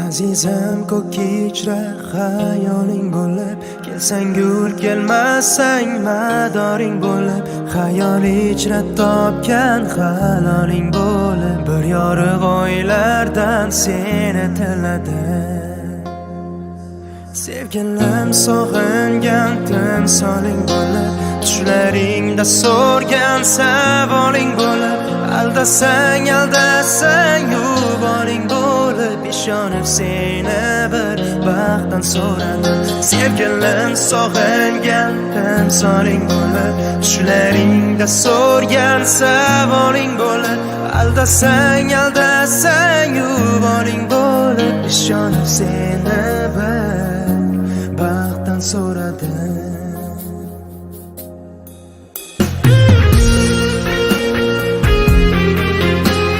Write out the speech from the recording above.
Azizam ko'k kechra xayoling bo'lib, kelsang gul kelmasang madoring bo'lib, xayol ichra topgan haloling bo'lib, bir yorug' oylardan seni tiladim. Sevgilim sog'ingan timsoling bo'lib, tushlaringda so'rgan savoling bo'lib, aldasang yuboring bo'lib, ishonib seni bir baxtdan so'radim. Sevgilim sog'ingan timsoling bo'lib, tushlaringda so'rgan savoling bo'lib, aldasang yuboring bo'lib, ishonib seni bir baxtdan so'radim.